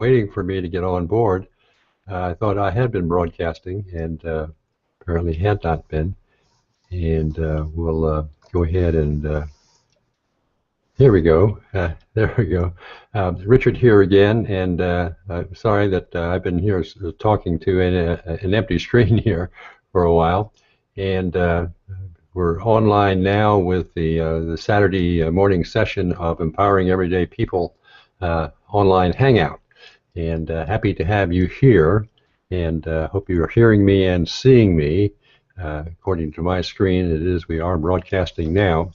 waiting for me to get on board. I thought I had been broadcasting, and apparently had not been. And we'll go ahead and here we go. There we go. Richard here again, and I'm sorry that I've been here talking to an empty screen here for a while. And we're online now with the Saturday morning session of Empowering Everyday People online Hangout. And happy to have you here, and hope you're hearing me and seeing me. According to my screen, we are broadcasting now.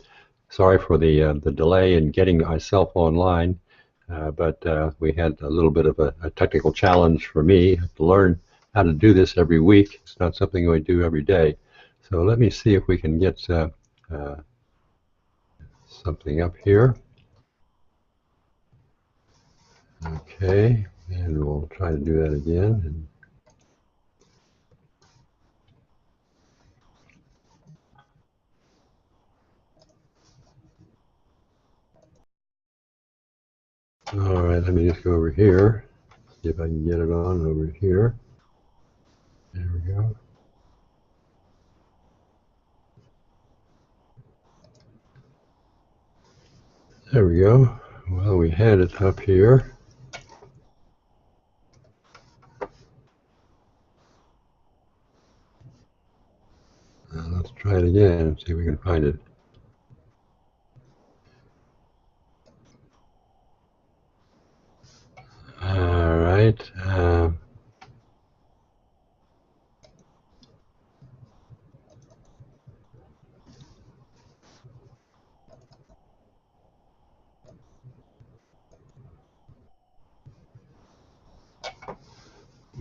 Sorry for the delay in getting myself online, but we had a little bit of a technical challenge for me to learn how to do this every week. It's not something we do every day. So let me see if we can get something up here. Okay, and we'll try to do that again. All right, let me just go over here, see if I can get it on over here. There we go. There we go. Well, we had it up here. Let's try it again and see if we can find it. All right.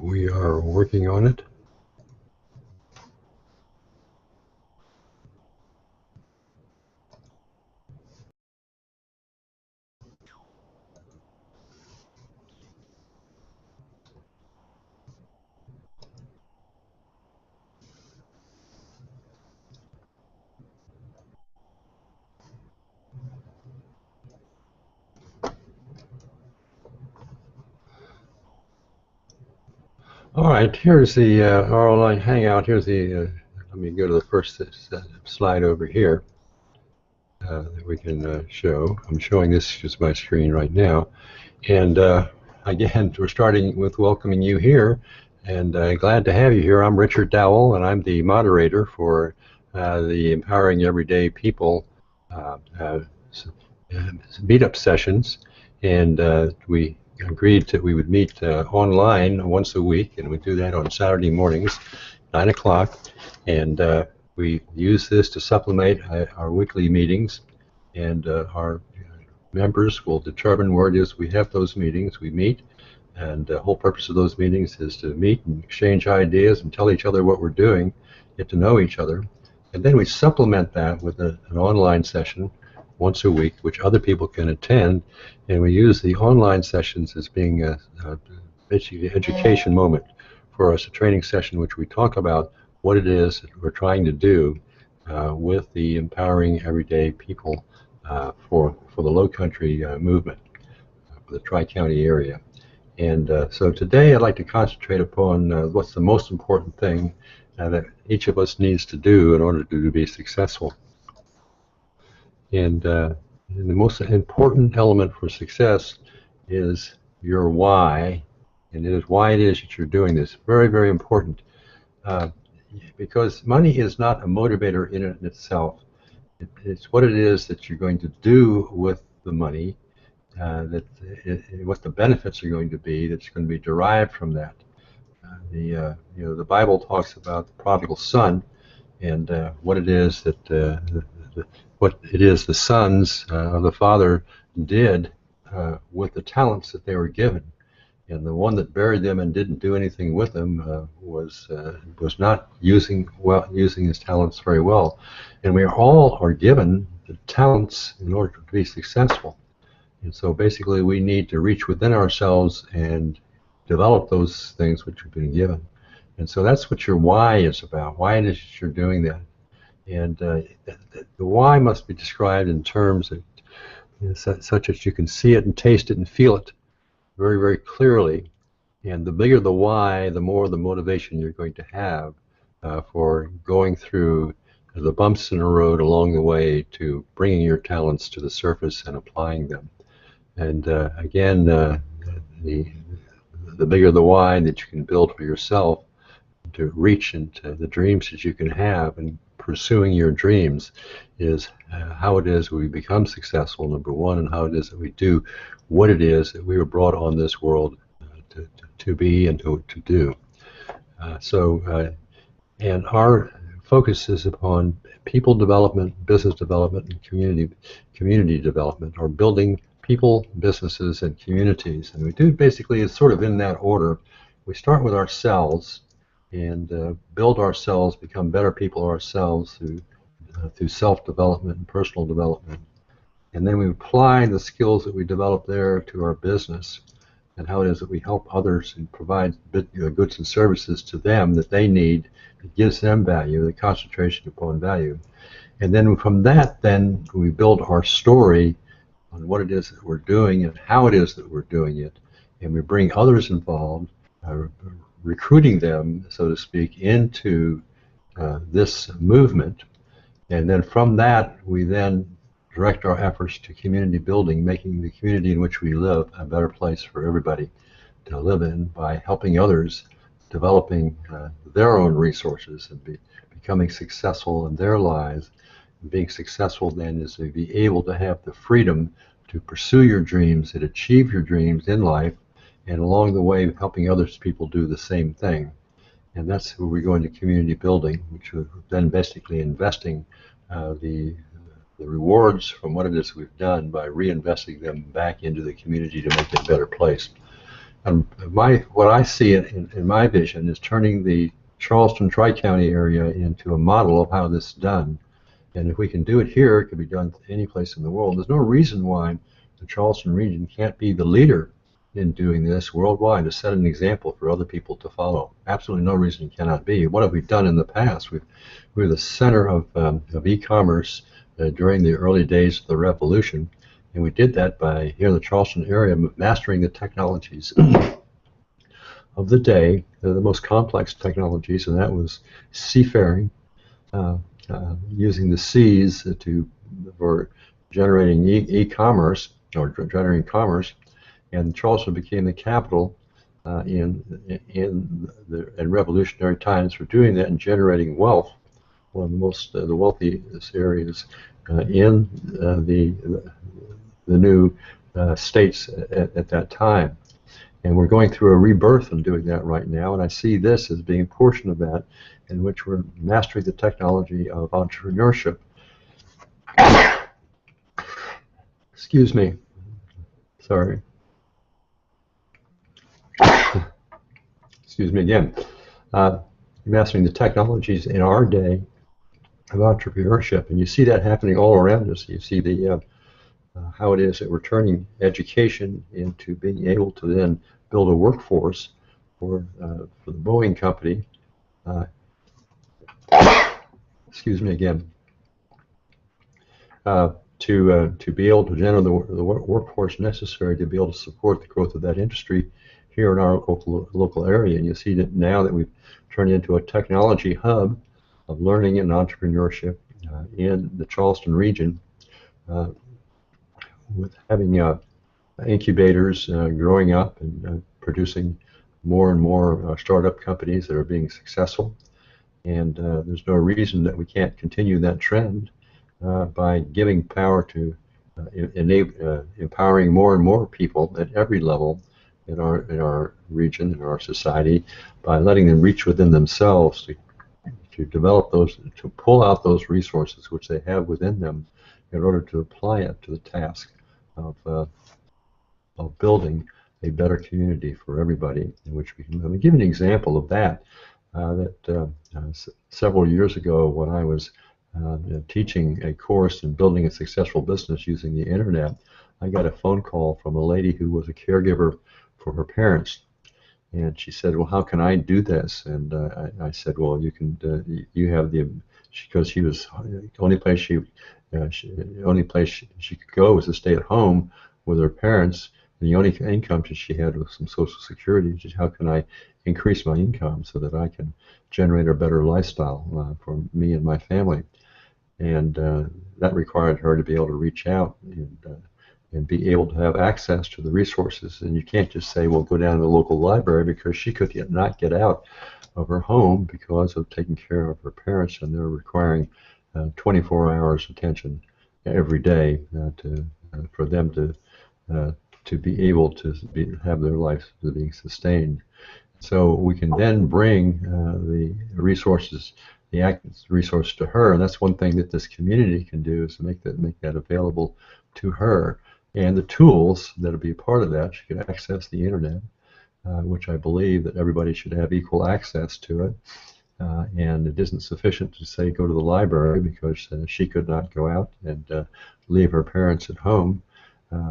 We are working on it. All right, here's the our online Hangout. Here's the, let me go to the first slide over here that we can show. I'm showing this just my screen right now. And again, we're starting with welcoming you here, and glad to have you here. I'm Richard Dowell, and I'm the moderator for the Empowering Everyday People meetup sessions. And we agreed that we would meet online once a week, and we do that on Saturday mornings, 9 o'clock. And we use this to supplement our weekly meetings, and our members will determine where it is we have those meetings. We meet, and the whole purpose of those meetings is to meet and exchange ideas and tell each other what we're doing, get to know each other. And then we supplement that with an online session once a week, which other people can attend, and we use the online sessions as being basically an education moment for us, a training session which we talk about what it is that we're trying to do with the Empowering Everyday People for the Low Country movement, for the Tri-County area. And so today I'd like to concentrate upon what's the most important thing that each of us needs to do in order to be successful. And the most important element for success is your why, and it is why it is that you're doing this. Very, very important, because money is not a motivator in it itself. It's what it is that you're going to do with the money, what the benefits are going to be that's going to be derived from that. The Bible talks about the prodigal son, and what it is that the sons of the father did with the talents that they were given. And the one that buried them and didn't do anything with them was not using his talents very well. And we all are given the talents in order to be successful. And so basically we need to reach within ourselves and develop those things which we've been given. And so that's what your why is about. Why it is that you're doing that. And the why must be described in terms that, such as you can see it and taste it and feel it. very, very clearly. And the bigger the why, the more the motivation you're going to have for going through the bumps in the road along the way to bringing your talents to the surface and applying them. And again, the bigger the why that you can build for yourself to reach into the dreams that you can have, and pursuing your dreams is how it is we become successful, number one, and how it is that we do what it is that we were brought on this world to be and to do. And our focus is upon people development, business development, and community development, or building people, businesses, and communities. And we do basically, it's sort of in that order. We start with ourselves and build ourselves, become better people ourselves through self-development and personal development. And then we apply the skills that we develop there to our business, and how it is that we help others and provide goods and services to them that they need. It gives them value, the concentration upon value. And then from that, then we build our story on what it is that we're doing and how it is that we're doing it. And we bring others involved, recruiting them, so to speak, into this movement. And then from that, we then direct our efforts to community building, making the community in which we live a better place for everybody to live in by helping others, developing their own resources and becoming successful in their lives. And being successful then is to be able to have the freedom to pursue your dreams and achieve your dreams in life, and along the way helping others people do the same thing. And that's where we go into community building, which is then basically investing the rewards from what it is we've done by reinvesting them back into the community to make it a better place. And what I see in my vision is turning the Charleston Tri-County area into a model of how this is done. And if we can do it here, it can be done any place in the world. There's no reason why the Charleston region can't be the leader in doing this worldwide, to set an example for other people to follow. Absolutely no reason it cannot be. What have we done in the past? We're the center of e-commerce during the early days of the revolution, and we did that by, here in the Charleston area, mastering the technologies of the day, the most complex technologies, and that was seafaring, using the seas for generating e-commerce, or generating commerce. And Charleston became the capital in revolutionary times for doing that and generating wealth, one of the most the wealthiest areas in the new states at that time. And we're going through a rebirth in doing that right now, and I see this as being a portion of that, in which we're mastering the technology of entrepreneurship. Excuse me. Sorry. Excuse me again. Mastering the technologies in our day of entrepreneurship, and you see that happening all around us. You see the how it is that we're turning education into being able to then build a workforce for the Boeing company. Excuse me again. To be able to generate the workforce necessary to be able to support the growth of that industry here in our local area. And you see that now that we've turned into a technology hub of learning and entrepreneurship in the Charleston region, with having incubators growing up and producing more and more startup companies that are being successful. And there's no reason that we can't continue that trend by giving power to empowering more and more people at every level in our region, in our society, by letting them reach within themselves to develop those, to pull out those resources which they have within them in order to apply it to the task of building a better community for everybody in which we can live. Let me give an example of that. Several years ago, when I was teaching a course in building a successful business using the internet, I got a phone call from a lady who was a caregiver for her parents, and she said, "Well, how can I do this?" And I said, "Well, you can. You have the," because she was the only place she could go was to stay at home with her parents And the only income that she had was some Social Security. Just how can I increase my income so that I can generate a better lifestyle for me and my family? And that required her to be able to reach out and be able to have access to the resources. And you can't just say, well, go down to the local library, because she could not get out of her home because of taking care of her parents, and they're requiring 24 hours attention every day for them to be able to have their life being sustained. So we can then bring the resources, the resource to her, and that's one thing that this community can do, is to make that available to her. And the tools that'll be part of that, she can access the internet, which I believe that everybody should have equal access to it. And it isn't sufficient to say go to the library, because she could not go out and leave her parents at home.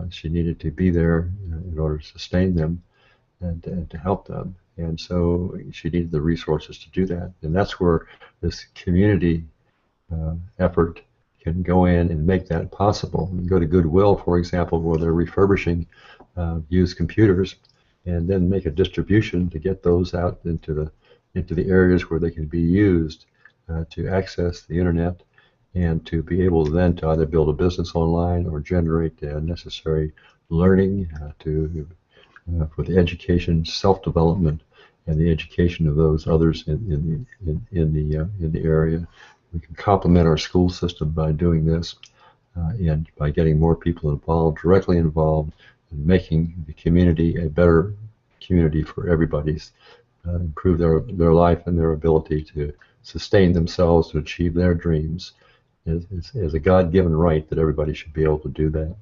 She needed to be there in order to sustain them and to help them. And so she needed the resources to do that. And that's where this community effort can go in and make that possible. You go to Goodwill, for example, where they're refurbishing used computers, and then make a distribution to get those out into the areas where they can be used to access the internet, and to be able then to either build a business online or generate necessary learning for the education, self-development, and the education of those others in the area. We can complement our school system by doing this, and by getting more people involved, directly involved, and making the community a better community for everybody's, improve their life and their ability to sustain themselves, to achieve their dreams. Is a God-given right that everybody should be able to do that.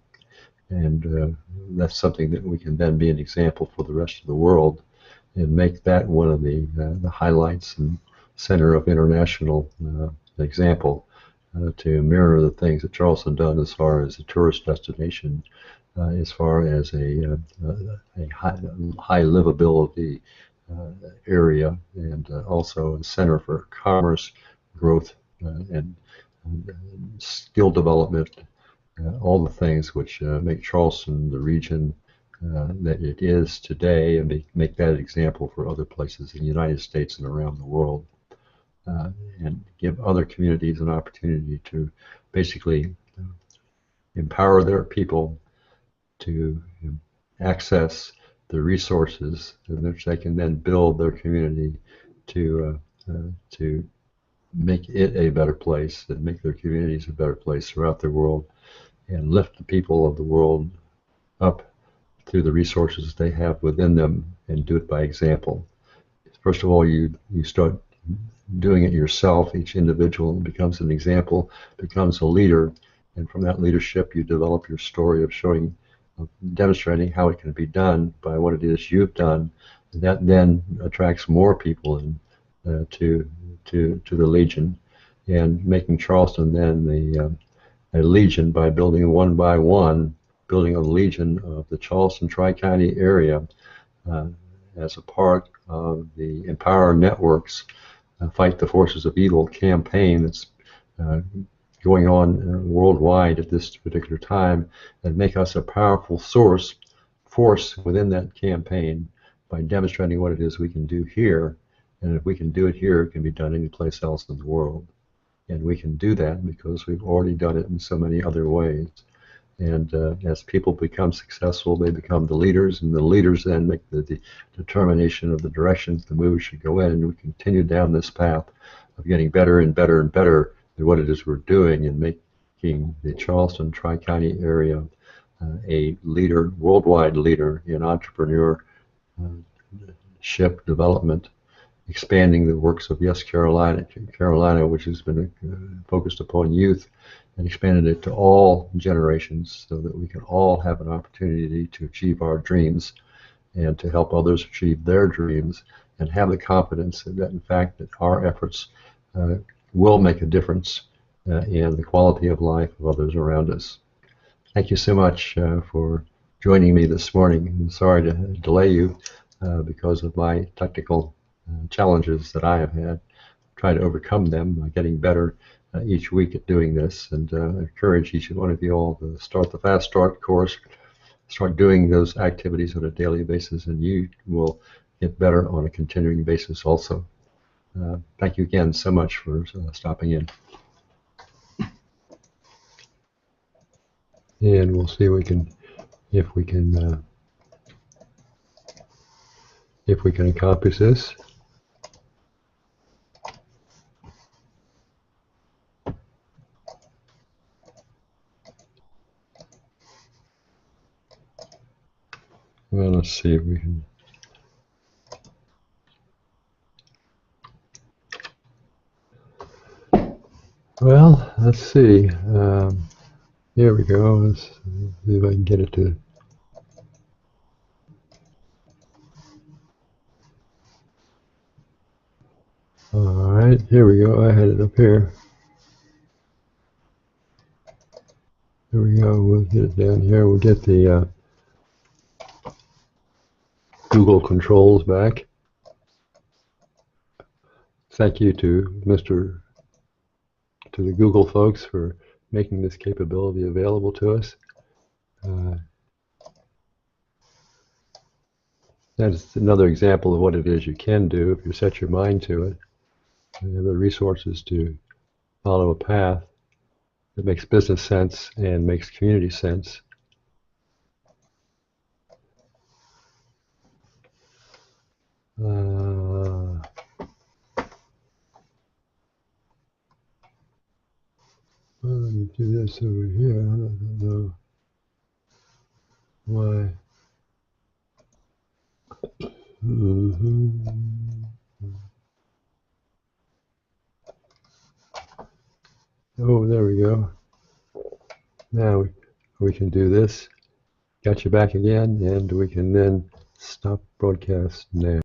And that's something that we can then be an example for the rest of the world, and make that one of the highlights and center of international example, to mirror the things that Charleston done as far as a tourist destination, as far as a high livability area, and also a center for commerce, growth, and skill development, all the things which make Charleston the region that it is today, and make that example for other places in the United States and around the world, and give other communities an opportunity to basically empower their people to access the resources in which they can then build their community to make it a better place, and make their communities a better place throughout the world, and lift the people of the world up through the resources they have within them, and do it by example. First of all, you start doing it yourself. Each individual becomes an example, becomes a leader, and from that leadership you develop your story of showing, of demonstrating how it can be done by what it is you've done. And that then attracts more people to the Legion, and making Charleston then a Legion by building one by one, building a Legion of the Charleston Tri-County area as a part of the Empower Networks Fight the Forces of Evil campaign that's going on worldwide at this particular time, and make us a powerful force within that campaign by demonstrating what it is we can do here. And if we can do it here, it can be done any place else in the world. And we can do that because we've already done it in so many other ways. And as people become successful, they become the leaders, and the leaders then make the determination of the directions the movie should go in, and we continue down this path of getting better and better and better at what it is we're doing, and making the Charleston Tri-County area a leader, worldwide leader in entrepreneurship development, expanding the works of Yes Carolina, which has been focused upon youth, and expanded it to all generations, so that we can all have an opportunity to achieve our dreams and to help others achieve their dreams, and have the confidence that in fact that our efforts will make a difference in the quality of life of others around us. Thank you so much for joining me this morning. I'm sorry to delay you because of my technical challenges that I have had. Try to overcome them by getting better each week at doing this, and I encourage each one of you all to start the Fast Start course start doing those activities on a daily basis, and you will get better on a continuing basis also. Thank you again so much for stopping in. And we'll see if we can accomplish this. Well, let's see if we can. Well, let's see. Here we go. Let's see if I can get it to. All right, here we go. I had it up here. Here we go. We'll get it down here. We'll get the Google controls back. Thank you to the Google folks for making this capability available to us. That's another example of what it is you can do if you set your mind to it. You have the resources to follow a path that makes business sense and makes community sense. Well, let me do this over here. I don't know why. Oh, there we go. Now we can do this. Got you back again, and we can then stop broadcast now.